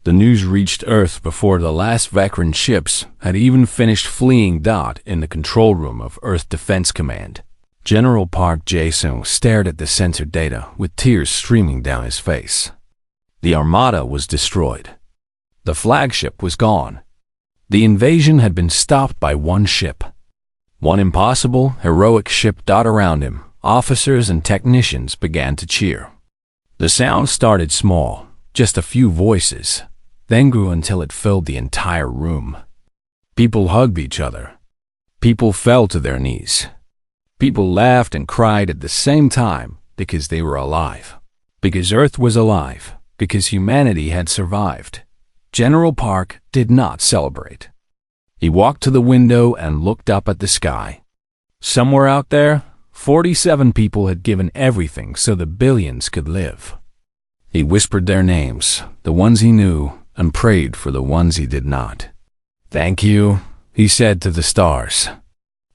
The news reached Earth before the last Vecran ships had even finished fleeing. In the control room of Earth Defense Command, General Park Jae-sung stared at the censored data with tears streaming down his face. The Armada was destroyed. The flagship was gone. The invasion had been stopped by one ship. One impossible, heroic ship. Around him, officers and technicians began to cheer. The sound started small, just a few voices, then grew until it filled the entire room. People hugged each other. People fell to their knees. People laughed and cried at the same time because they were alive. Because Earth was alive. Because humanity had survived. General Park did not celebrate. He walked to the window and looked up at the sky. Somewhere out there, 47 people had given everything so the billions could live. He whispered their names, the ones he knew, and prayed for the ones he did not. "Thank you," he said to the stars.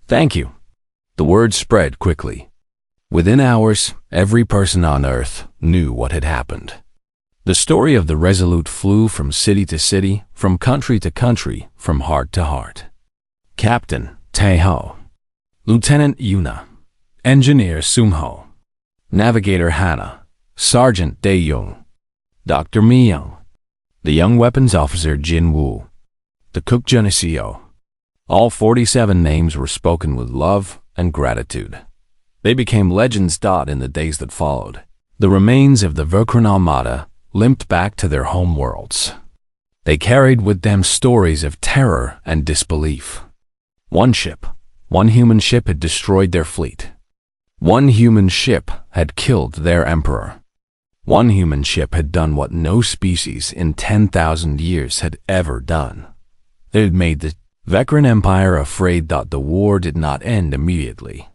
"Thank you." The word spread quickly. Within hours, every person on Earth knew what had happened. The story of the Resolute flew from city to city, from country to country, from heart to heart. Captain Tae-ho, Lieutenant Yuna, Engineer Sung-ho, Navigator Hana, Sergeant Dae-young, Dr. Mi-young, the young weapons officer Jin-woo, the cook Geneseo. All 47 names were spoken with love and gratitude. They became legends. In the days that followed, the remains of the Vecran Armada limped back to their home worlds. They carried with them stories of terror and disbelief. One human ship had destroyed their fleet. One human ship had killed their emperor. One human ship had done what no species in 10,000 years had ever done. It had made the Vecran Empire afraid that the war did not end immediately.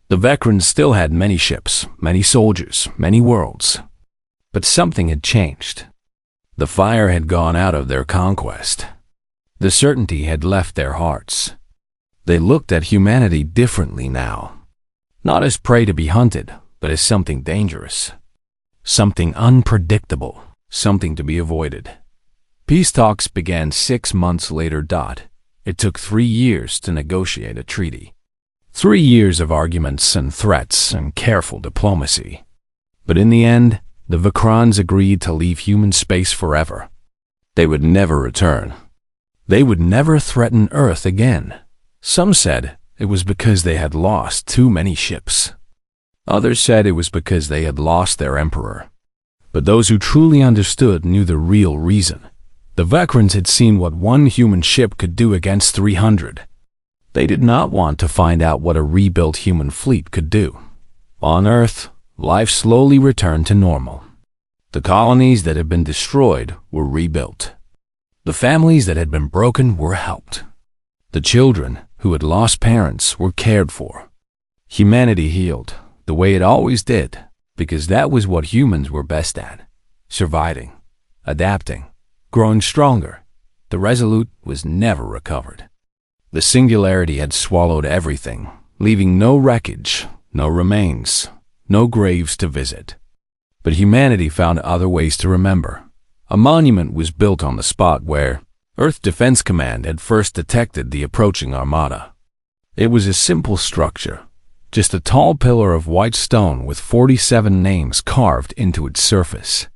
The Vecrans still had many ships, many soldiers, many worlds. But something had changed. The fire had gone out of their conquest. The certainty had left their hearts. They looked at humanity differently now. Not as prey to be hunted, but as something dangerous. Something unpredictable, something to be avoided. Peace talks began 6 months later. It took 3 years to negotiate a treaty. 3 years of arguments and threats and careful diplomacy. But in the end, the Vecrans agreed to leave human space forever. They would never return. They would never threaten Earth again. Some said it was because they had lost too many ships. Others said it was because they had lost their emperor. But those who truly understood knew the real reason. The Vecrans had seen what one human ship could do against 300. They did not want to find out what a rebuilt human fleet could do. On Earth, life slowly returned to normal. The colonies that had been destroyed were rebuilt. The families that had been broken were helped. The children who had lost parents were cared for. Humanity healed, the way it always did, because that was what humans were best at: surviving, adapting, growing stronger. The Resolute was never recovered. The singularity had swallowed everything, leaving no wreckage, no remains, no graves to visit. But humanity found other ways to remember. A monument was built on the spot where Earth Defense Command had first detected the approaching Armada. It was a simple structure, just a tall pillar of white stone with 47 names carved into its surface.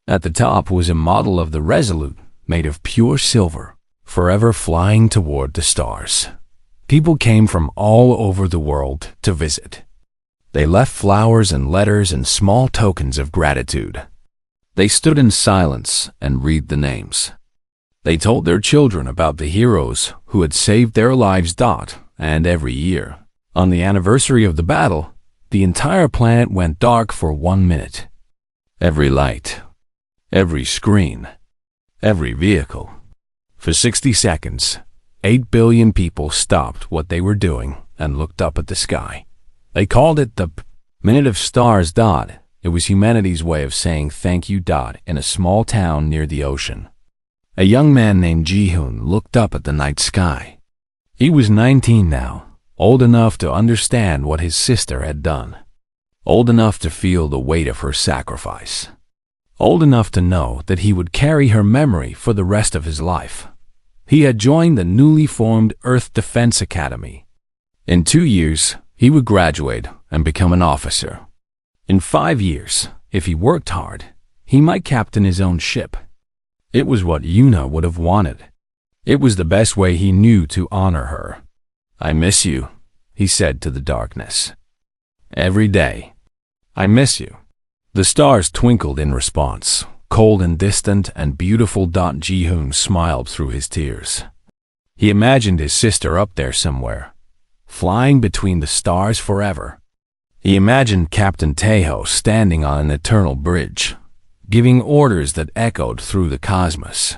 At the top was a model of the Resolute, made of pure silver, forever flying toward the stars. People came from all over the world to visit. They left flowers and letters and small tokens of gratitude. They stood in silence and read the names. They told their children about the heroes who had saved their lives. And every year, on the anniversary of the battle, the entire planet went dark for 1 minute. Every light, every screen, every vehicle. For 60 seconds, 8 billion people stopped what they were doing and looked up at the sky. They called it the Minute of Stars. It was humanity's way of saying thank you. In a small town near the ocean, a young man named Ji-hoon looked up at the night sky. He was 19 now, old enough to understand what his sister had done, old enough to feel the weight of her sacrifice. old enough to know that he would carry her memory for the rest of his life. He had joined the newly formed Earth Defense Academy. In 2 years, he would graduate and become an officer. In 5 years, if he worked hard, he might captain his own ship. It was what Yuna would have wanted. It was the best way he knew to honor her. "I miss you," he said to the darkness. "Every day. I miss you." The stars twinkled in response, cold and distant and beautiful. Ji-hoon smiled through his tears. He imagined his sister up there somewhere, flying between the stars forever. He imagined Captain Taeho standing on an eternal bridge, giving orders that echoed through the cosmos.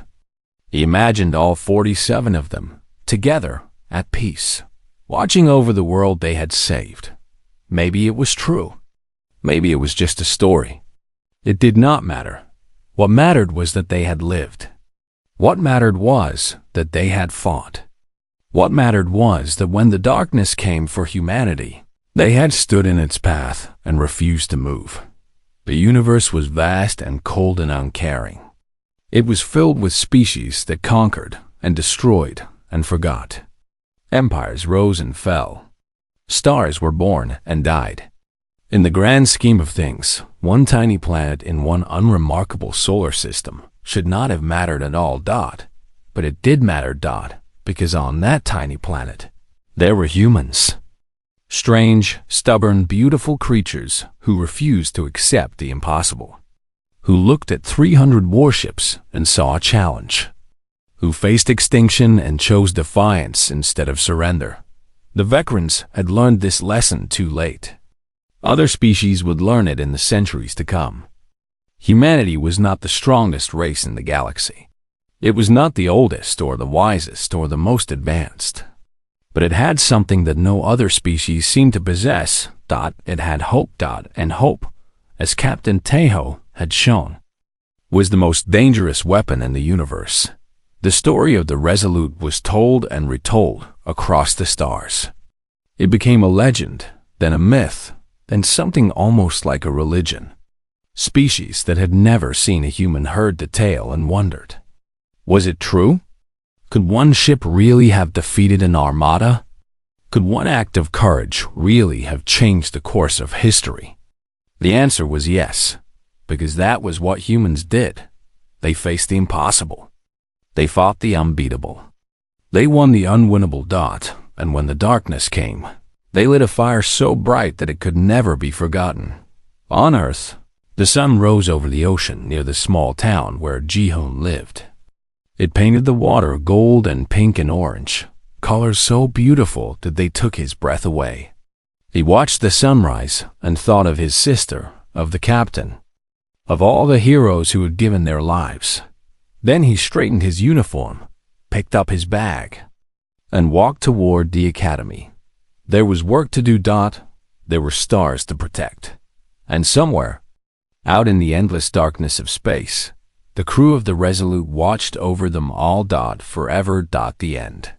He imagined all 47 of them, together, at peace, watching over the world they had saved. Maybe it was true. Maybe it was just a story. It did not matter. What mattered was that they had lived. What mattered was that they had fought. What mattered was that when the darkness came for humanity, they had stood in its path and refused to move. The universe was vast and cold and uncaring. It was filled with species that conquered and destroyed and forgot. Empires rose and fell. Stars were born and died. In the grand scheme of things, one tiny planet in one unremarkable solar system should not have mattered at all. But it did matter. Because on that tiny planet, there were humans. Strange, stubborn, beautiful creatures who refused to accept the impossible. Who looked at 300 warships and saw a challenge. Who faced extinction and chose defiance instead of surrender. The veterans had learned this lesson too late. Other species would learn it in the centuries to come. Humanity was not the strongest race in the galaxy. It was not the oldest or the wisest or the most advanced. But it had something that no other species seemed to possess. It had hope. And hope, as Captain Taeho had shown, was the most dangerous weapon in the universe. The story of the Resolute was told and retold across the stars. It became a legend, then a myth, then something almost like a religion. Species that had never seen a human heard the tale and wondered. Was it true? Could one ship really have defeated an armada? Could one act of courage really have changed the course of history? The answer was yes, because that was what humans did. They faced the impossible. They fought the unbeatable. They won the unwinnable. And when the darkness came, they lit a fire so bright that it could never be forgotten. On Earth, the sun rose over the ocean near the small town where Ji-hoon lived. It painted the water gold and pink and orange, colors so beautiful that they took his breath away. He watched the sunrise and thought of his sister, of the captain, of all the heroes who had given their lives. Then he straightened his uniform, picked up his bag, and walked toward the academy. There was work to do. There were stars to protect. And somewhere, out in the endless darkness of space, the crew of the Resolute watched over them all. Forever. The end.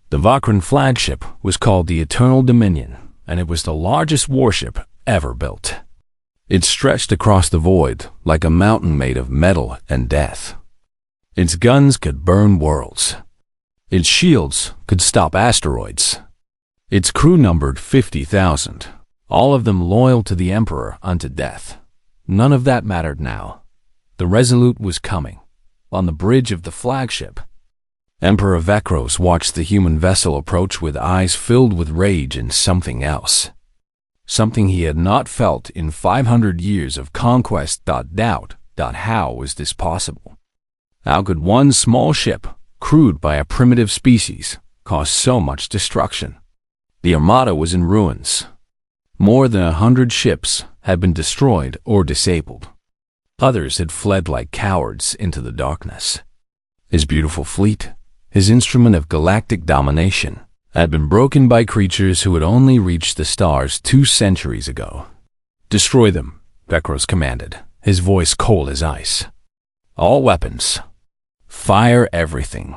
The Vakran flagship was called the Eternal Dominion, and it was the largest warship ever built. It stretched across the void like a mountain made of metal and death. Its guns could burn worlds. Its shields could stop asteroids. Its crew numbered 50,000, all of them loyal to the Emperor unto death. None of that mattered now. The Resolute was coming, on the bridge of the flagship. Emperor Vekros watched the human vessel approach with eyes filled with rage and something else. Something he had not felt in 500 years of conquest. How was this possible? How could one small ship, crewed by a primitive species, cause so much destruction? The Armada was in ruins. More than 100 ships had been destroyed or disabled. Others had fled like cowards into the darkness. His beautiful fleet, his instrument of galactic domination, had been broken by creatures who had only reached the stars 2 centuries ago. "Destroy them," Vekros commanded, his voice cold as ice. "All weapons. Fire everything."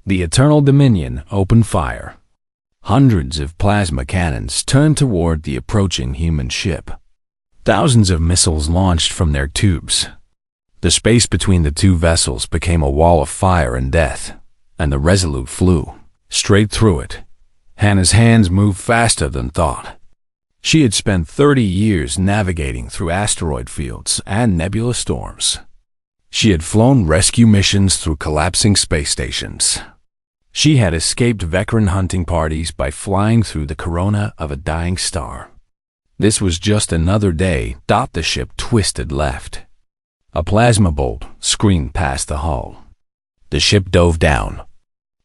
The Eternal Dominion opened fire. Hundreds of plasma cannons turned toward the approaching human ship. Thousands of missiles launched from their tubes. The space between the two vessels became a wall of fire and death, and the Resolute flew straight through it. Hannah's hands moved faster than thought. She had spent 30 years navigating through asteroid fields and nebula storms. She had flown rescue missions through collapsing space stations. She had escaped veteran hunting parties by flying through the corona of a dying star. This was just another day. The ship twisted left. A plasma bolt screamed past the hull. The ship dove down.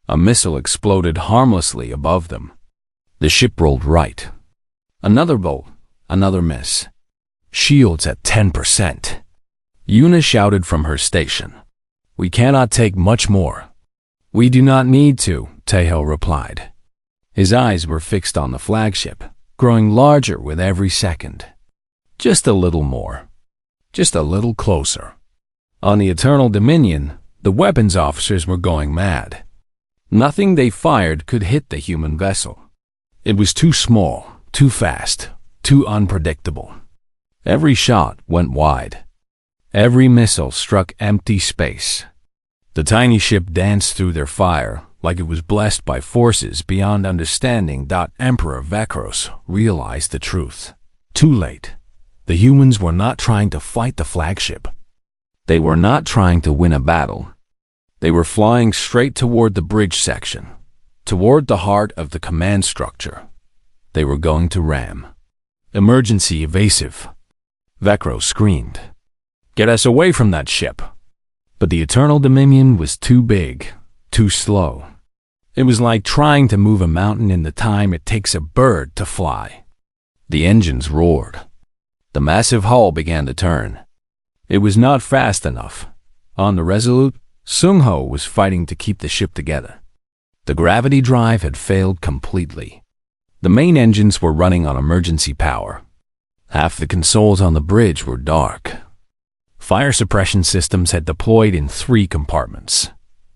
A missile exploded harmlessly above them. The ship rolled right. Another bolt, another miss. Shields at 10%. Una shouted from her station. "We cannot take much more." "We do not need to," Tejo replied. His eyes were fixed on the flagship, growing larger with every second. Just a little more. Just a little closer. On the Eternal Dominion, the weapons officers were going mad. Nothing they fired could hit the human vessel. It was too small, too fast, too unpredictable. Every shot went wide. Every missile struck empty space. The tiny ship danced through their fire like it was blessed by forces beyond understanding. Emperor Vekros realized the truth. Too late. The humans were not trying to fight the flagship. They were not trying to win a battle. They were flying straight toward the bridge section, toward the heart of the command structure. They were going to ram. Emergency evasive. Vekros screamed. "Get us away from that ship." But the Eternal Dominion was too big, too slow. It was like trying to move a mountain in the time it takes a bird to fly. The engines roared. The massive hull began to turn. It was not fast enough. On the Resolute, Sung-Ho was fighting to keep the ship together. The gravity drive had failed completely. The main engines were running on emergency power. Half the consoles on the bridge were dark. Fire suppression systems had deployed in 3 compartments.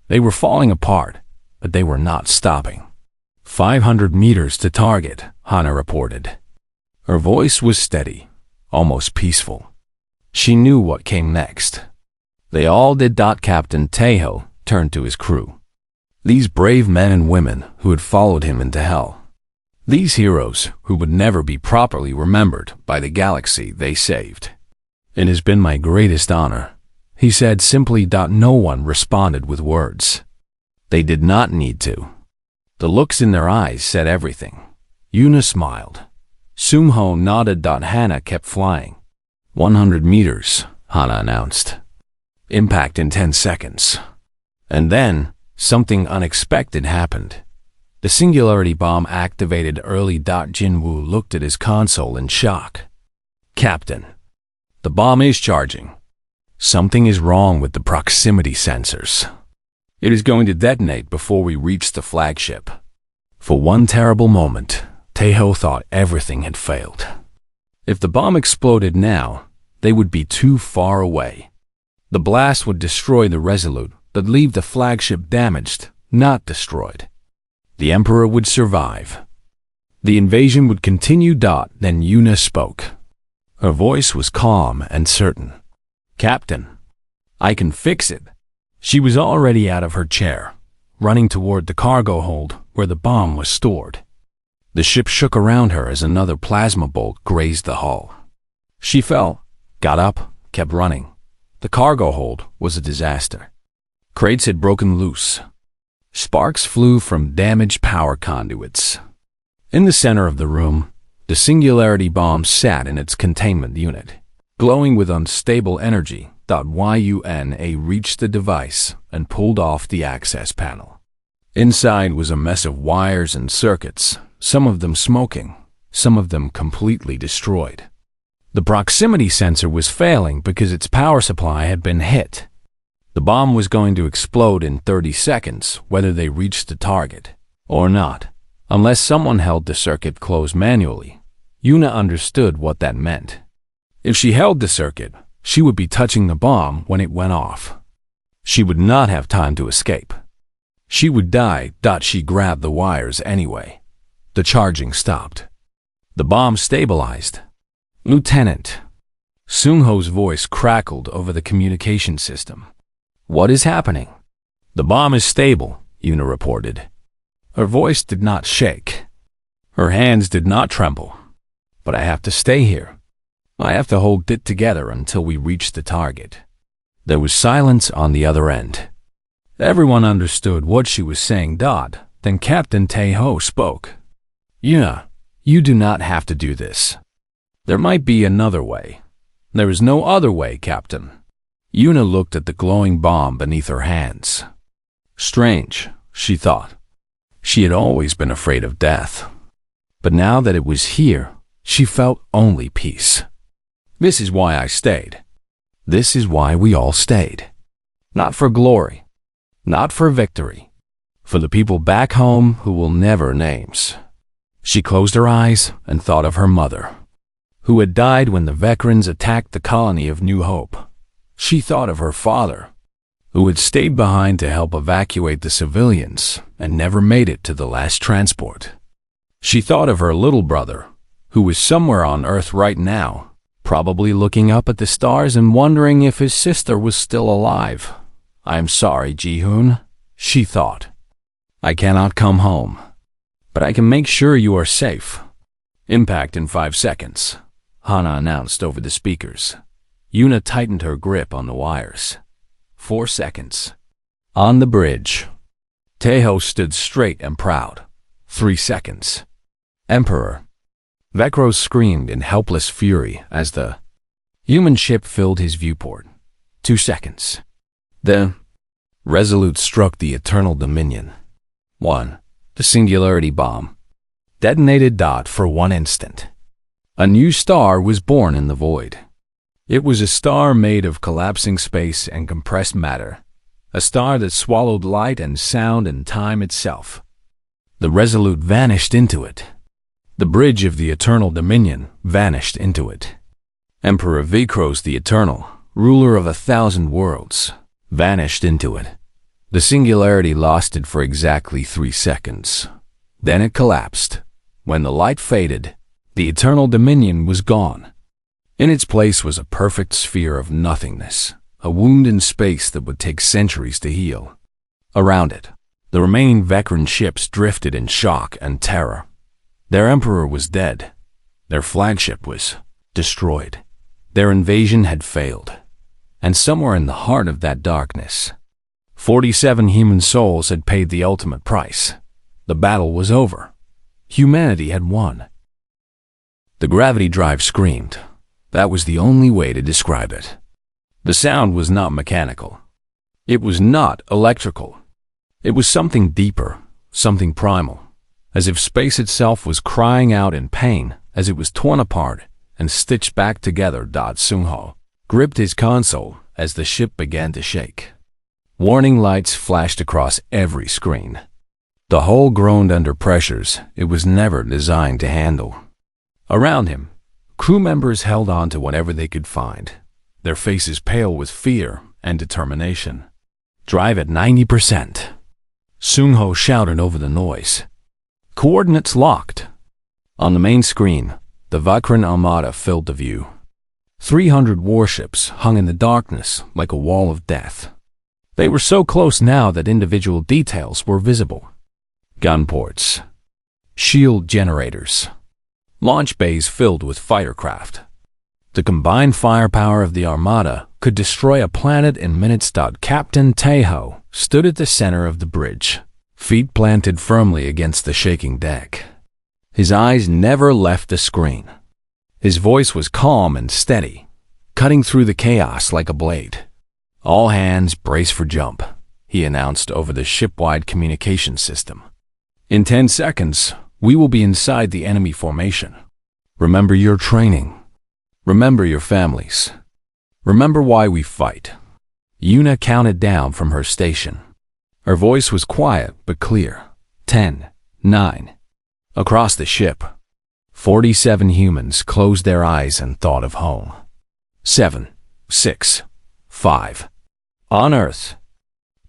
They were falling apart, but they were not stopping. 500 meters to target, Hana reported. Her voice was steady, almost peaceful. She knew what came next. They all did. Captain Tejo turned to his crew. These brave men and women who had followed him into hell. These heroes who would never be properly remembered by the galaxy they saved. "It has been my greatest honor," he said simply. No one responded with words. They did not need to. The looks in their eyes said everything. Una smiled. Sung-Ho nodded. Hana kept flying. 100 meters, Hana announced. Impact in 10 seconds. And then, something unexpected happened. The singularity bomb activated early. Jinwoo looked at his console in shock. "Captain, the bomb is charging. Something is wrong with the proximity sensors. It is going to detonate before we reach the flagship." For one terrible moment, Tejo thought everything had failed. If the bomb exploded now, they would be too far away. The blast would destroy the Resolute, but leave the flagship damaged, not destroyed. The Emperor would survive. The invasion would continue. Then Una spoke. Her voice was calm and certain. "Captain, I can fix it." She was already out of her chair, running toward the cargo hold where the bomb was stored. The ship shook around her as another plasma bolt grazed the hull. She fell, got up, kept running. The cargo hold was a disaster. Crates had broken loose. Sparks flew from damaged power conduits. In the center of the room, the singularity bomb sat in its containment unit, glowing with unstable energy. Una reached the device and pulled off the access panel. Inside was a mess of wires and circuits, some of them smoking, some of them completely destroyed. The proximity sensor was failing because its power supply had been hit. The bomb was going to explode in 30 seconds, whether they reached the target or not, unless someone held the circuit closed manually. Una understood what that meant. If she held the circuit, she would be touching the bomb when it went off. She would not have time to escape. She would die. She grabbed the wires anyway. The charging stopped. The bomb stabilized. "Lieutenant," Seung-ho's voice crackled over the communication system. What is happening? The bomb is stable, Yuna reported. Her voice did not shake. Her hands did not tremble. But I have to stay here. I have to hold it together until we reach the target. There was silence on the other end. Everyone understood what she was saying. Then Captain Tae-ho spoke. Yuna, you do not have to do this. There might be another way. There is no other way, Captain. Yuna looked at the glowing bomb beneath her hands. Strange, she thought. She had always been afraid of death. But now that it was here, she felt only peace. This is why I stayed. This is why we all stayed. Not for glory. Not for victory. For the people back home who will never names. She closed her eyes and thought of her mother, who had died when the veterans attacked the colony of New Hope. She thought of her father, who had stayed behind to help evacuate the civilians and never made it to the last transport. She thought of her little brother, who was somewhere on Earth right now, probably looking up at the stars and wondering if his sister was still alive. I am sorry, Ji-hoon, she thought. I cannot come home, but I can make sure you are safe. Impact in 5 seconds, Hana announced over the speakers. Yuna tightened her grip on the wires. 4 seconds. On the bridge. Tae-ho stood straight and proud. 3 seconds. Emperor. Vecros screamed in helpless fury as the human ship filled his viewport. 2 seconds. The Resolute struck the Eternal Dominion. 1. The Singularity Bomb. Detonated. For 1 instant. A new star was born in the void. It was a star made of collapsing space and compressed matter. A star that swallowed light and sound and time itself. The Resolute vanished into it. The bridge of the Eternal Dominion vanished into it. Emperor Vecros the Eternal, ruler of 1,000 worlds, vanished into it. The singularity lasted for exactly 3 seconds. Then it collapsed. When the light faded, the Eternal Dominion was gone. In its place was a perfect sphere of nothingness, a wound in space that would take centuries to heal. Around it, the remaining veteran ships drifted in shock and terror. Their emperor was dead. Their flagship was destroyed. Their invasion had failed. And somewhere in the heart of that darkness, 47 human souls had paid the ultimate price. The battle was over. Humanity had won. The gravity drive screamed. That was the only way to describe it. The sound was not mechanical. It was not electrical. It was something deeper, something primal, as if space itself was crying out in pain as it was torn apart and stitched back together. Seung-ho gripped his console as the ship began to shake. Warning lights flashed across every screen. The hull groaned under pressures it was never designed to handle. Around him, crew members held on to whatever they could find, their faces pale with fear and determination. Drive at 90%. Seung-ho shouted over the noise. Coordinates locked. On the main screen, the Vakran Armada filled the view. 300 warships hung in the darkness like a wall of death. They were so close now that individual details were visible. Gun ports. Shield generators. Launch bays filled with fighter craft. The combined firepower of the Armada could destroy a planet in minutes. Captain Tae-ho stood at the center of the bridge, feet planted firmly against the shaking deck. His eyes never left the screen. His voice was calm and steady, cutting through the chaos like a blade. All hands brace for jump, he announced over the ship-wide communication system. In 10 seconds, we will be inside the enemy formation. Remember your training. Remember your families. Remember why we fight. Yuna counted down from her station. Her voice was quiet but clear. 10, 9. Across the ship, 47 humans closed their eyes and thought of home. 7, 6, 5. On Earth,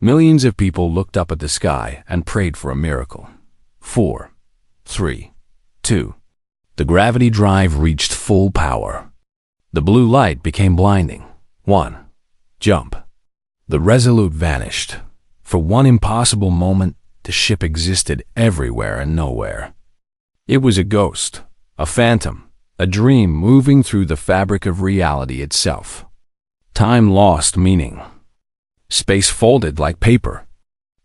millions of people looked up at the sky and prayed for a miracle. 4, 3, 2. The gravity drive reached full power. The blue light became blinding. 1. Jump. The Resolute vanished. For one impossible moment, the ship existed everywhere and nowhere. It was a ghost, a phantom, a dream moving through the fabric of reality itself. Time lost meaning. Space folded like paper.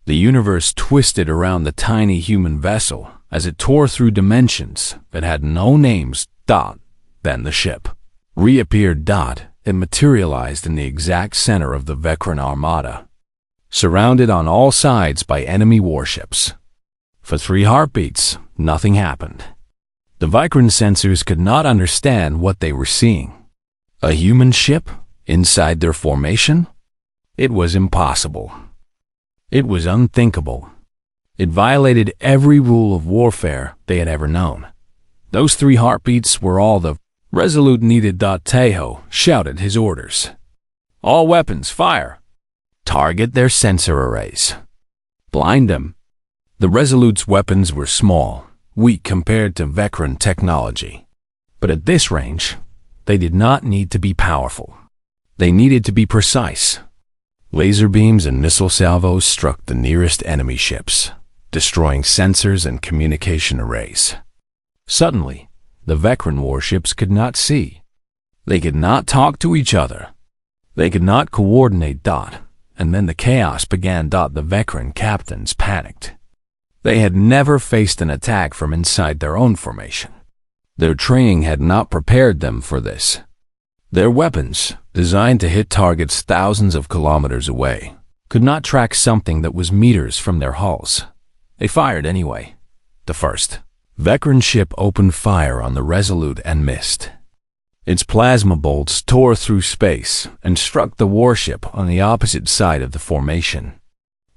The universe twisted around the tiny human vessel as it tore through dimensions that had no names. Then the ship reappeared. It materialized in the exact center of the Vecran Armada, surrounded on all sides by enemy warships. For 3 heartbeats, nothing happened. The Vecran sensors could not understand what they were seeing. A human ship inside their formation? It was impossible. It was unthinkable. It violated every rule of warfare they had ever known. Those 3 heartbeats were all the Resolute needed. Tejo shouted his orders. All weapons, fire! Target their sensor arrays. Blind them. The Resolute's weapons were small, weak compared to Vecran technology. But at this range, they did not need to be powerful. They needed to be precise. Laser beams and missile salvos struck the nearest enemy ships, destroying sensors and communication arrays. Suddenly, the Vecran warships could not see. They could not talk to each other. They could not coordinate. And then the chaos began. The Vecran captains panicked. They had never faced an attack from inside their own formation. Their training had not prepared them for this. Their weapons, designed to hit targets thousands of kilometers away, could not track something that was meters from their hulls. They fired anyway. The first Vecran ship opened fire on the Resolute and missed. Its plasma bolts tore through space and struck the warship on the opposite side of the formation.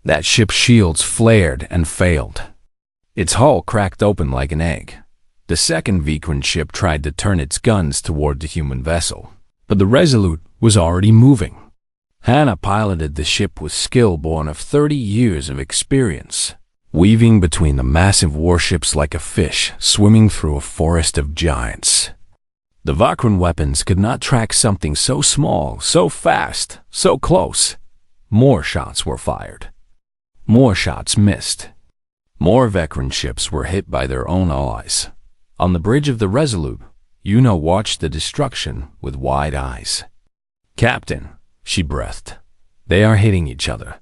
That ship's shields flared and failed. Its hull cracked open like an egg. The second Vecran ship tried to turn its guns toward the human vessel, but the Resolute was already moving. Hannah piloted the ship with skill born of 30 years of experience, weaving between the massive warships like a fish swimming through a forest of giants. The Vecran weapons could not track something so small, so fast, so close. More shots were fired. More shots missed. More Vecran ships were hit by their own allies. On the bridge of the Resolute, Yuna watched the destruction with wide eyes. Captain, she breathed, they are hitting each other.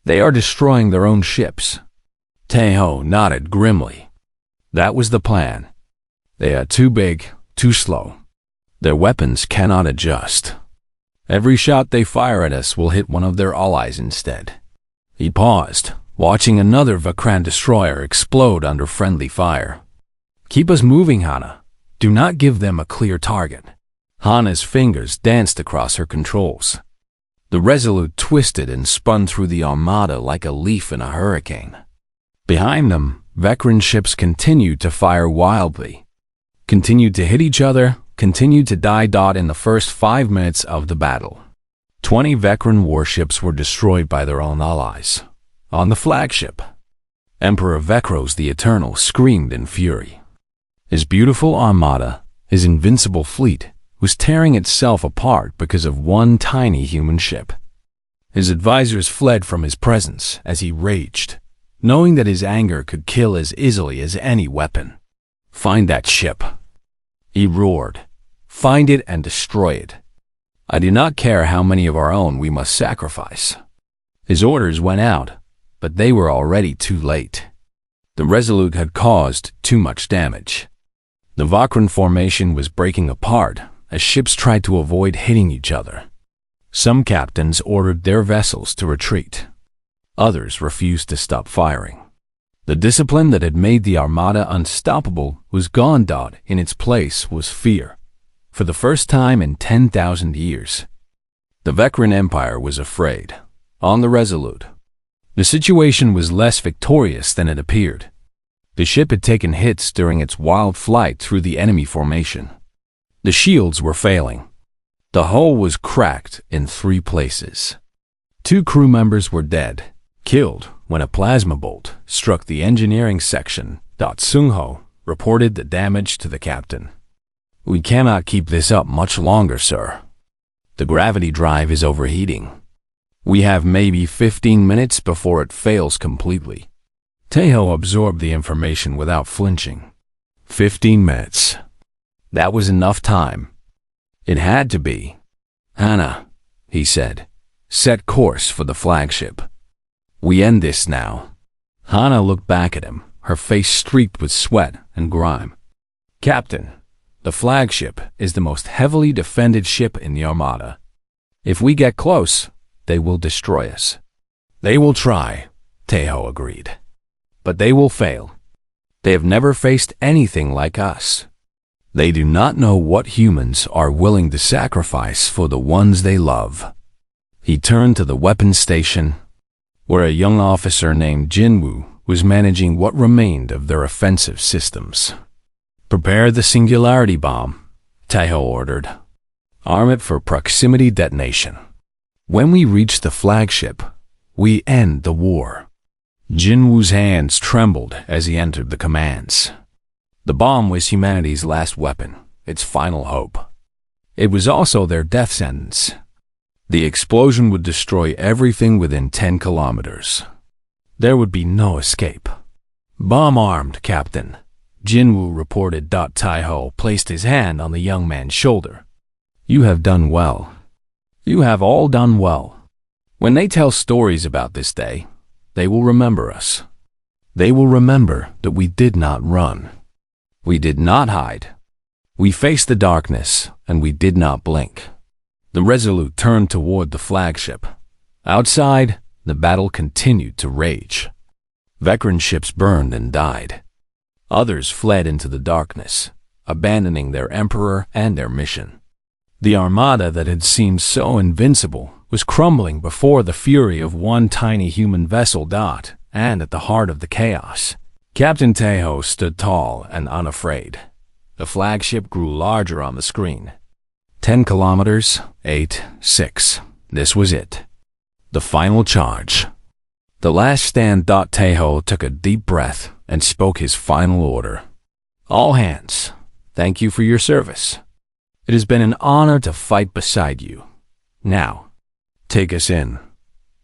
They are destroying their own ships. Tejo nodded grimly. That was the plan. They are too big, too slow. Their weapons cannot adjust. Every shot they fire at us will hit one of their allies instead. He paused, watching another Vecran destroyer explode under friendly fire. Keep us moving, Hannah. Do not give them a clear target. Hannah's fingers danced across her controls. The Resolute twisted and spun through the Armada like a leaf in a hurricane. Behind them, Vecran ships continued to fire wildly, continued to hit each other, continued to die. In the first 5 minutes of the battle, 20 Vecran warships were destroyed by their own allies. On the flagship, Emperor Vecros the Eternal screamed in fury. His beautiful armada, his invincible fleet, was tearing itself apart because of one tiny human ship. His advisors fled from his presence as he raged, knowing that his anger could kill as easily as any weapon. Find that ship, he roared. Find it and destroy it. I do not care how many of our own we must sacrifice. His orders went out, but they were already too late. The Resolute had caused too much damage. The Vecran formation was breaking apart as ships tried to avoid hitting each other. Some captains ordered their vessels to retreat. Others refused to stop firing. The discipline that had made the Armada unstoppable was gone. In its place was fear. For the first time in 10,000 years, the Vecran Empire was afraid. On the Resolute, the situation was less victorious than it appeared. The ship had taken hits during its wild flight through the enemy formation. The shields were failing. The hull was cracked in 3 places. 2 crew members were dead, killed when a plasma bolt struck the engineering section. Sungho reported the damage to the captain. We cannot keep this up much longer, sir. The gravity drive is overheating. We have maybe 15 minutes before it fails completely. Tejo absorbed the information without flinching. 15 minutes. That was enough time. It had to be. Hannah, he said, set course for the flagship. We end this now. Hannah looked back at him, her face streaked with sweat and grime. Captain, the flagship is the most heavily defended ship in the Armada. If we get close, they will destroy us. They will try, Tejo agreed. But they will fail. They have never faced anything like us. They do not know what humans are willing to sacrifice for the ones they love. He turned to the weapons station, where a young officer named Jinwoo was managing what remained of their offensive systems. Prepare the singularity bomb, Tejo ordered. Arm it for proximity detonation. When we reach the flagship, we end the war. Jinwoo's hands trembled as he entered the commands. The bomb was humanity's last weapon, its final hope. It was also their death sentence. The explosion would destroy everything within 10 kilometers. There would be no escape. Bomb armed, Captain, Jinwoo reported. Tejo placed his hand on the young man's shoulder. You have done well. You have all done well. When they tell stories about this day, they will remember us. They will remember that we did not run. We did not hide. We faced the darkness, and we did not blink. The Resolute turned toward the flagship. Outside, the battle continued to rage. Veteran ships burned and died. Others fled into the darkness, abandoning their emperor and their mission. The Armada that had seemed so invincible was crumbling before the fury of one tiny human vessel. And at the heart of the chaos, Captain Tejo stood tall and unafraid. The flagship grew larger on the screen. 10 kilometers, 8, 6. This was it. The final charge. The last stand. Tejo took a deep breath and spoke his final order. All hands, thank you for your service. It has been an honor to fight beside you. Now, take us in.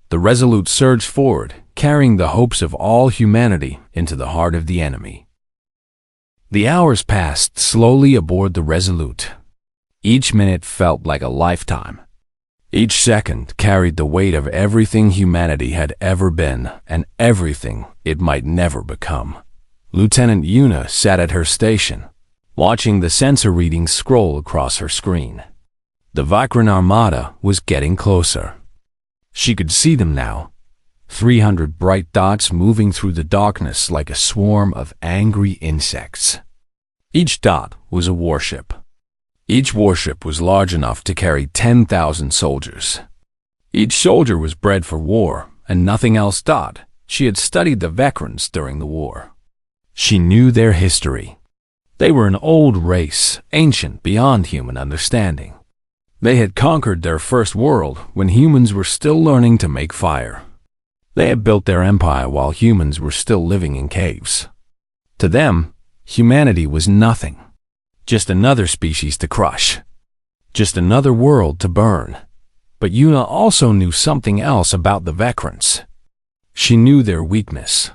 The Resolute surged forward, carrying the hopes of all humanity into the heart of the enemy. The hours passed slowly aboard the Resolute. Each minute felt like a lifetime. Each second carried the weight of everything humanity had ever been and everything it might never become. Lieutenant Yuna sat at her station, watching the sensor readings scroll across her screen. The Vakran Armada was getting closer. She could see them now, 300 bright dots moving through the darkness like a swarm of angry insects. Each dot was a warship. Each warship was large enough to carry 10,000 soldiers. Each soldier was bred for war, and nothing else. She had studied the veterans during the war. She knew their history. They were an old race, ancient beyond human understanding. They had conquered their first world when humans were still learning to make fire. They had built their empire while humans were still living in caves. To them, humanity was nothing. Just another species to crush. Just another world to burn. But Yuna also knew something else about the veterans. She knew their weakness.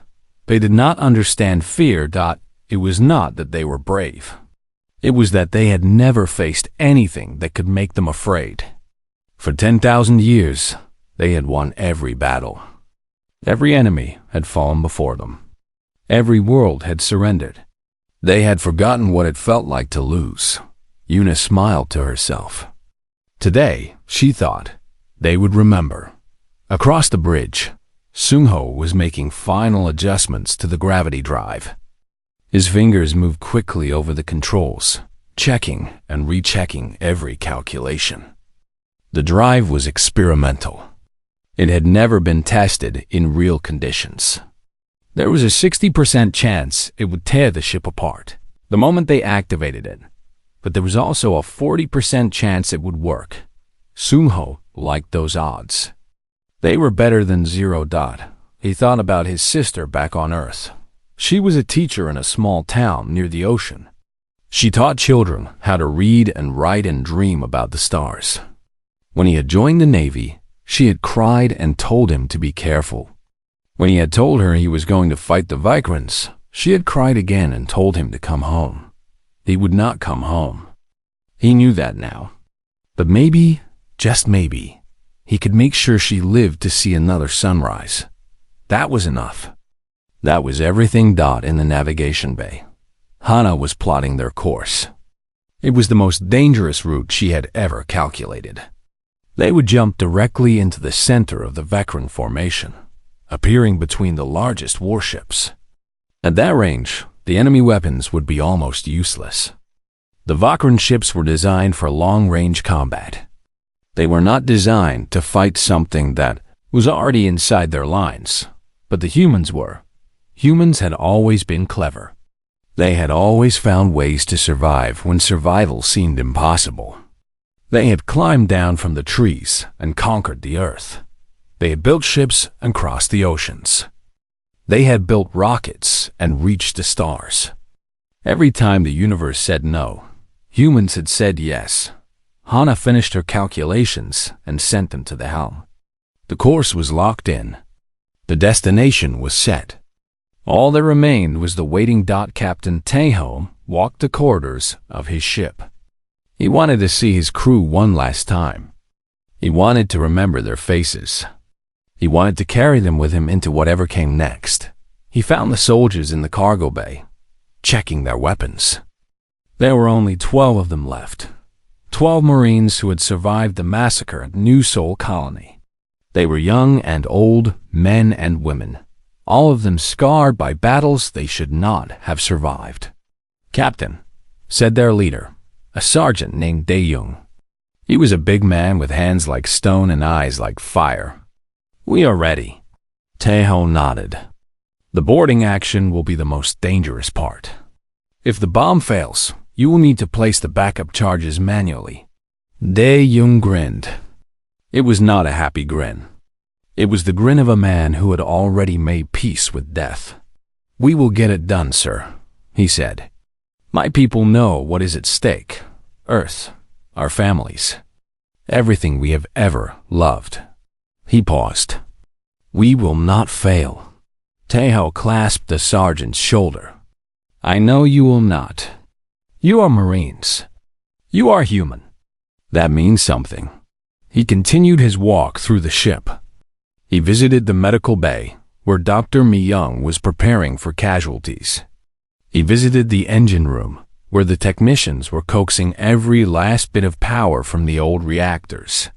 They did not understand fear. It was not that they were brave. It was that they had never faced anything that could make them afraid. For 10,000 years, they had won every battle. Every enemy had fallen before them. Every world had surrendered. They had forgotten what it felt like to lose. Yuna smiled to herself. Today, she thought, they would remember. Across the bridge, Sungho was making final adjustments to the gravity drive. His fingers moved quickly over the controls, checking and rechecking every calculation. The drive was experimental. It had never been tested in real conditions. There was a 60% chance it would tear the ship apart the moment they activated it, but there was also a 40% chance it would work. Sungho liked those odds. They were better than 0. He thought about his sister back on Earth. She was a teacher in a small town near the ocean. She taught children how to read and write and dream about the stars. When he had joined the Navy, she had cried and told him to be careful. When he had told her he was going to fight the Vikrans, she had cried again and told him to come home. He would not come home. He knew that now. But maybe, just maybe, he could make sure she lived to see another sunrise. That was enough. That was everything. In the navigation bay, Hana was plotting their course. It was the most dangerous route she had ever calculated. They would jump directly into the center of the Vekran formation, appearing between the largest warships. At that range, the enemy weapons would be almost useless. The Vekran ships were designed for long-range combat. They were not designed to fight something that was already inside their lines, but the humans were. Humans had always been clever. They had always found ways to survive when survival seemed impossible. They had climbed down from the trees and conquered the earth. They had built ships and crossed the oceans. They had built rockets and reached the stars. Every time the universe said no, humans had said yes. Hana finished her calculations and sent them to the helm. The course was locked in. The destination was set. All that remained was the waiting. Captain Taeho walked the corridors of his ship. He wanted to see his crew one last time. He wanted to remember their faces. He wanted to carry them with him into whatever came next. He found the soldiers in the cargo bay, checking their weapons. There were only 12 of them left. 12 Marines who had survived the massacre at New Seoul Colony. They were young and old, men and women, all of them scarred by battles they should not have survived. "Captain," said their leader, a sergeant named Dae-young. He was a big man with hands like stone and eyes like fire. "We are ready." Taeho nodded. "The boarding action will be the most dangerous part. If the bomb fails, you will need to place the backup charges manually." Dae-young grinned. It was not a happy grin. It was the grin of a man who had already made peace with death. "We will get it done, sir," he said. "My people know what is at stake. Earth, our families, everything we have ever loved." He paused. "We will not fail." Taeho clasped the sergeant's shoulder. "I know you will not. You are Marines. You are human. That means something." He continued his walk through the ship. He visited the medical bay, where Dr. Mi-young was preparing for casualties. He visited the engine room, where the technicians were coaxing every last bit of power from the old reactors.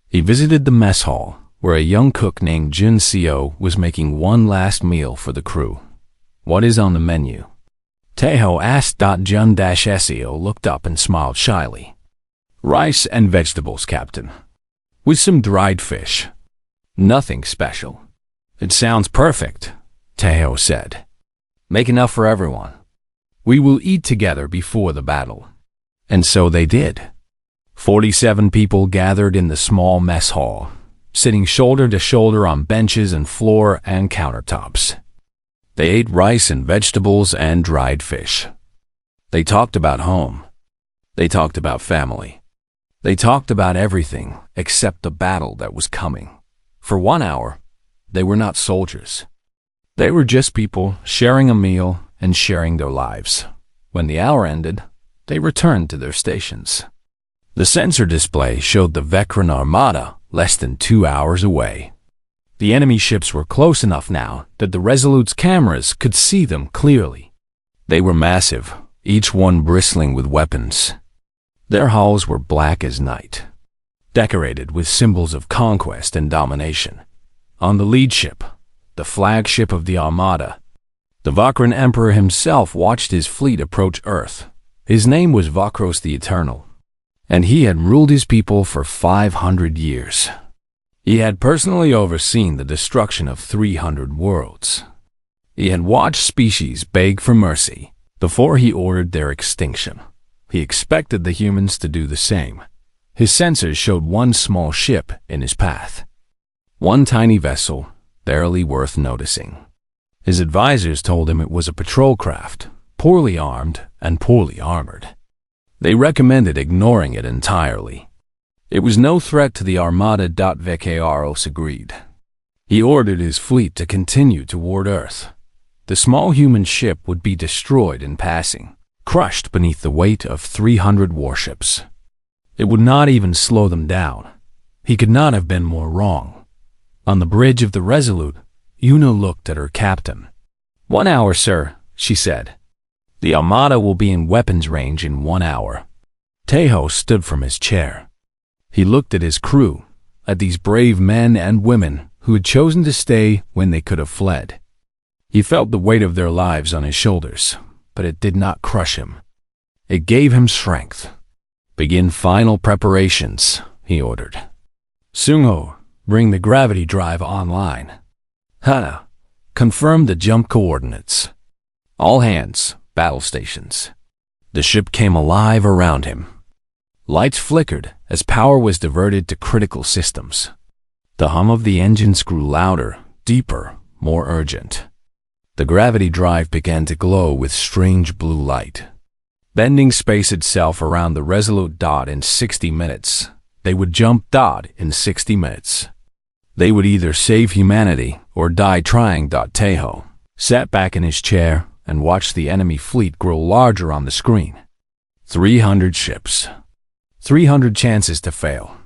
He visited the mess hall, where a young cook named Jun Seo was making one last meal for the crew. "What is on the menu?" Taeho asked. Jun-Seo looked up and smiled shyly. "Rice and vegetables, Captain, with some dried fish. Nothing special." "It sounds perfect," Taeho said. "Make enough for everyone. We will eat together before the battle." And so they did. 47 people gathered in the small mess hall, sitting shoulder to shoulder on benches and floor and countertops. They ate rice and vegetables and dried fish. They talked about home. They talked about family. They talked about everything except the battle that was coming. For 1 hour, they were not soldiers. They were just people sharing a meal and sharing their lives. When the hour ended, they returned to their stations. The sensor display showed the Vekran Armada less than 2 hours away. The enemy ships were close enough now that the Resolute's cameras could see them clearly. They were massive, each one bristling with weapons. Their hulls were black as night, decorated with symbols of conquest and domination. On the lead ship, the flagship of the Armada, the Vekran Emperor himself watched his fleet approach Earth. His name was Vakros the Eternal, and he had ruled his people for 500 years. He had personally overseen the destruction of 300 worlds. He had watched species beg for mercy before he ordered their extinction. He expected the humans to do the same. His sensors showed one small ship in his path. One tiny vessel, barely worth noticing. His advisors told him it was a patrol craft, poorly armed and poorly armored. They recommended ignoring it entirely. It was no threat to the Armada. Vaqueros agreed. He ordered his fleet to continue toward Earth. The small human ship would be destroyed in passing, crushed beneath the weight of 300 warships. It would not even slow them down. He could not have been more wrong. On the bridge of the Resolute, Yuna looked at her captain. 1 hour, sir, she said. The Armada will be in weapons range in 1 hour. Tejo stood from his chair. He looked at his crew, at these brave men and women who had chosen to stay when they could have fled. He felt the weight of their lives on his shoulders, but it did not crush him. It gave him strength. Begin final preparations, he ordered. Sungho, bring the gravity drive online. Hana, confirm the jump coordinates. All hands, battle stations. The ship came alive around him. Lights flickered as power was diverted to critical systems. The hum of the engines grew louder, deeper, more urgent. The gravity drive began to glow with strange blue light. Bending space itself around the Resolute. In 60 minutes. They would jump. In 60 minutes. They would either save humanity or die trying. Tejo sat back in his chair and watched the enemy fleet grow larger on the screen. 300 ships. 300 chances to fail.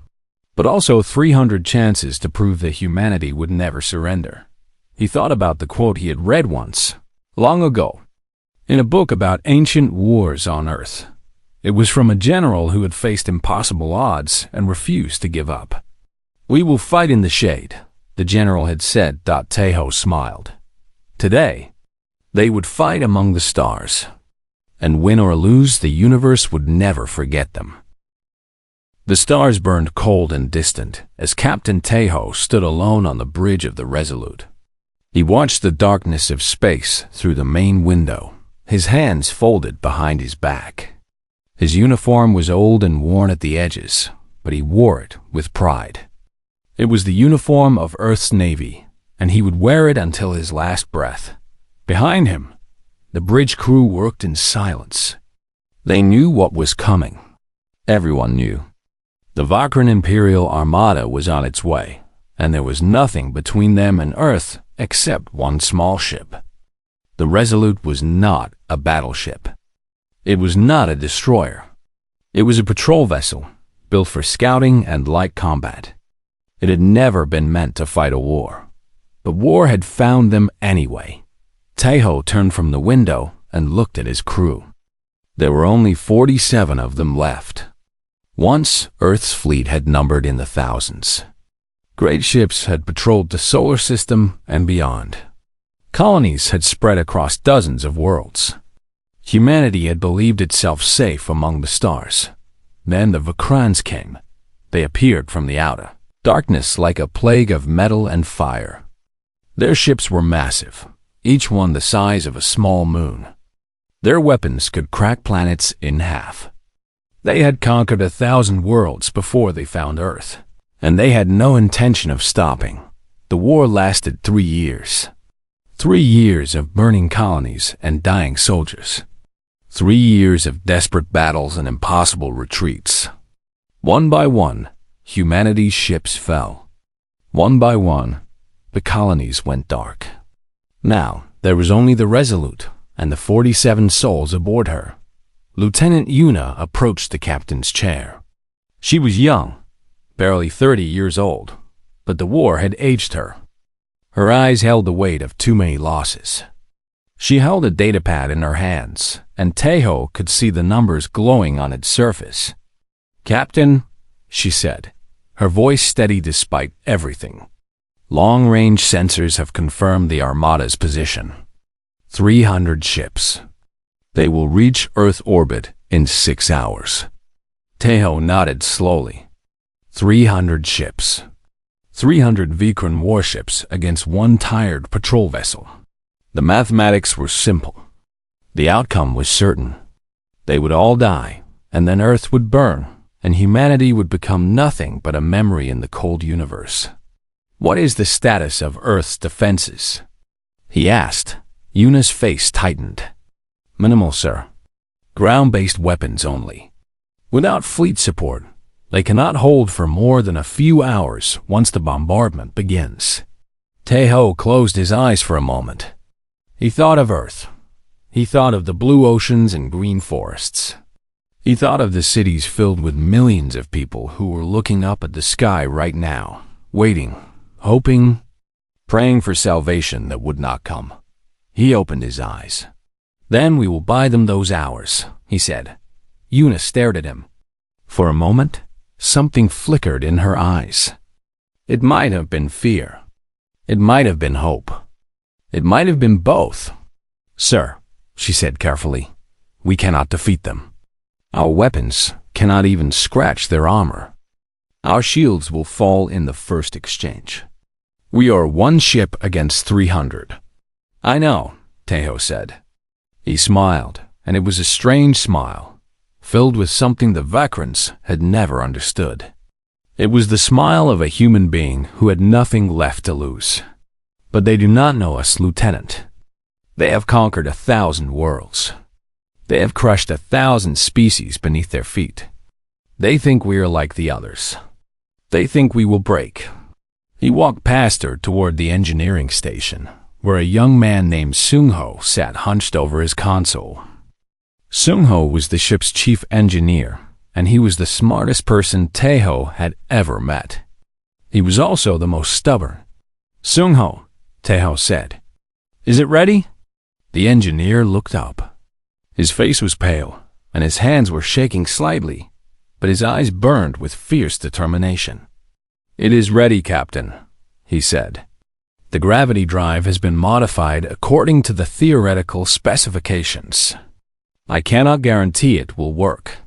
But also 300 chances to prove that humanity would never surrender. He thought about the quote he had read once, long ago, in a book about ancient wars on Earth. It was from a general who had faced impossible odds and refused to give up. We will fight in the shade, the general had said. Tejo smiled. Today, they would fight among the stars. And win or lose, the universe would never forget them. The stars burned cold and distant as Captain Tejo stood alone on the bridge of the Resolute. He watched the darkness of space through the main window, his hands folded behind his back. His uniform was old and worn at the edges, but he wore it with pride. It was the uniform of Earth's Navy, and he would wear it until his last breath. Behind him, the bridge crew worked in silence. They knew what was coming. Everyone knew. The Vakran Imperial Armada was on its way, and there was nothing between them and Earth except one small ship. The Resolute was not a battleship. It was not a destroyer. It was a patrol vessel, built for scouting and light combat. It had never been meant to fight a war. But war had found them anyway. Tejo turned from the window and looked at his crew. There were only 47 of them left. Once, Earth's fleet had numbered in the thousands. Great ships had patrolled the solar system and beyond. Colonies had spread across dozens of worlds. Humanity had believed itself safe among the stars. Then the Vakrans came. They appeared from the outer darkness like a plague of metal and fire. Their ships were massive, each one the size of a small moon. Their weapons could crack planets in half. They had conquered 1,000 worlds before they found Earth, and they had no intention of stopping. The war lasted 3 years. 3 years of burning colonies and dying soldiers. 3 years of desperate battles and impossible retreats. One by one, humanity's ships fell. One by one, the colonies went dark. Now, there was only the Resolute and the 47 souls aboard her. Lieutenant Yuna approached the captain's chair. She was young, barely 30 years old, but the war had aged her. Her eyes held the weight of too many losses. She held a datapad in her hands, and Tejo could see the numbers glowing on its surface. "Captain," she said, her voice steady despite everything. "Long-range sensors have confirmed the Armada's position. 300 ships. They will reach Earth orbit in 6 hours." Tejo nodded slowly. 300 ships. 300 Vikran warships against one tired patrol vessel. The mathematics were simple. The outcome was certain. They would all die, and then Earth would burn, and humanity would become nothing but a memory in the cold universe. "What is the status of Earth's defenses?" he asked. Yuna's face tightened. Minimal, sir. Ground-based weapons only. Without fleet support, they cannot hold for more than a few hours once the bombardment begins. Taeho closed his eyes for a moment. He thought of Earth. He thought of the blue oceans and green forests. He thought of the cities filled with millions of people who were looking up at the sky right now, waiting, hoping, praying for salvation that would not come. He opened his eyes. Then we will buy them those hours, he said. Yuna stared at him. For a moment, something flickered in her eyes. It might have been fear. It might have been hope. It might have been both. Sir, she said carefully, we cannot defeat them. Our weapons cannot even scratch their armor. Our shields will fall in the first exchange. We are one ship against 300. I know, Taeho said. He smiled, and it was a strange smile, filled with something the veterans had never understood. It was the smile of a human being who had nothing left to lose. But they do not know us, Lieutenant. They have conquered 1,000 worlds. They have crushed 1,000 species beneath their feet. They think we are like the others. They think we will break. He walked past her toward the engineering station, where a young man named Seung-ho sat hunched over his console. Seung-ho was the ship's chief engineer, and he was the smartest person Taeho had ever met. He was also the most stubborn. Seung-ho, Taeho said. Is it ready? The engineer looked up. His face was pale, and his hands were shaking slightly, but his eyes burned with fierce determination. It is ready, Captain, he said. The gravity drive has been modified according to the theoretical specifications. I cannot guarantee it will work.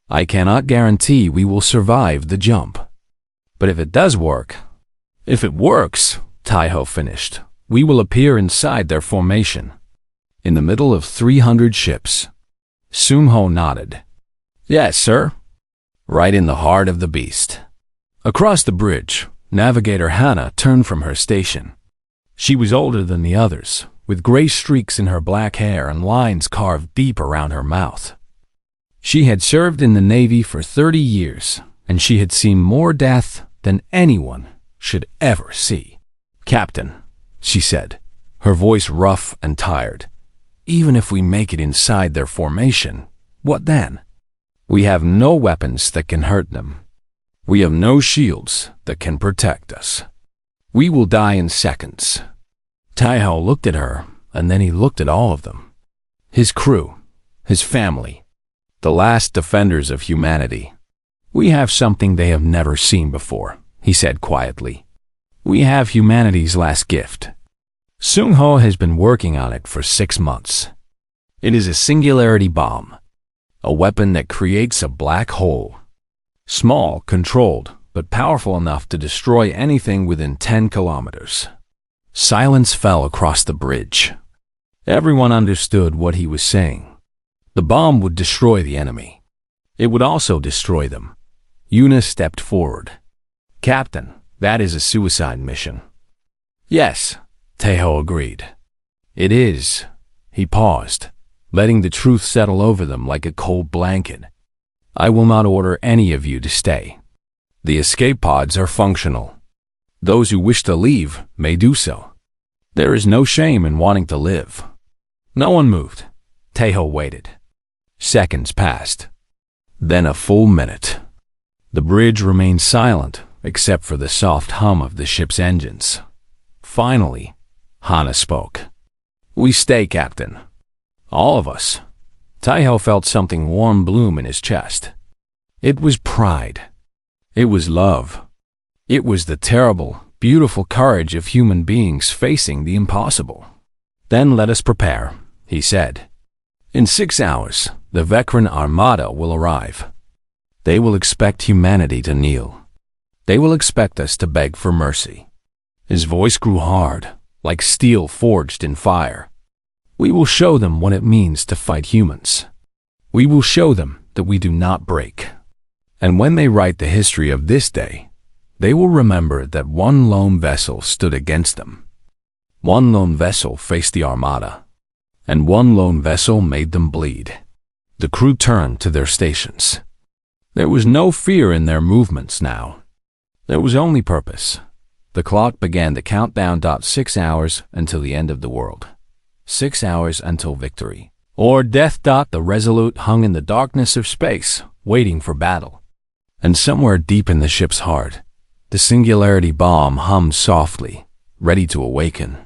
I cannot guarantee we will survive the jump. But if it does work, if it works, Taeho finished, we will appear inside their formation, in the middle of 300 ships. Seung-ho nodded. Yes, sir. Right in the heart of the beast. Across the bridge, Navigator Hannah turned from her station. She was older than the others, with gray streaks in her black hair and lines carved deep around her mouth. She had served in the Navy for 30 years, and she had seen more death than anyone should ever see. Captain, she said, her voice rough and tired, even if we make it inside their formation, what then? We have no weapons that can hurt them. We have no shields that can protect us. We will die in seconds. Taeho looked at her, and then he looked at all of them. His crew, his family, the last defenders of humanity. We have something they have never seen before, he said quietly. We have humanity's last gift. Seung-ho has been working on it for 6 months. It is a singularity bomb, a weapon that creates a black hole. Small, controlled, but powerful enough to destroy anything within 10 kilometers. Silence fell across the bridge. Everyone understood what he was saying. The bomb would destroy the enemy. It would also destroy them. Yuna stepped forward. Captain, that is a suicide mission. Yes, Taeho agreed. It is. He paused, letting the truth settle over them like a cold blanket. I will not order any of you to stay. The escape pods are functional. Those who wish to leave may do so. There is no shame in wanting to live. No one moved. Taeho waited. Seconds passed. Then a full minute. The bridge remained silent, except for the soft hum of the ship's engines. Finally, Hana spoke. We stay, Captain. All of us. Taeho felt something warm bloom in his chest. It was pride. It was love. It was the terrible, beautiful courage of human beings facing the impossible. Then let us prepare, he said. In 6 hours, the veteran Armada will arrive. They will expect humanity to kneel. They will expect us to beg for mercy. His voice grew hard, like steel forged in fire. We will show them what it means to fight humans. We will show them that we do not break. And when they write the history of this day, they will remember that one lone vessel stood against them. One lone vessel faced the Armada. and one lone vessel made them bleed. The crew turned to their stations. There was no fear in their movements now. There was only purpose. The clock began to count down. 6 hours until the end of the world. 6 hours until victory. Or death. The Resolute hung in the darkness of space, waiting for battle. And somewhere deep in the ship's heart, the Singularity bomb hummed softly, ready to awaken.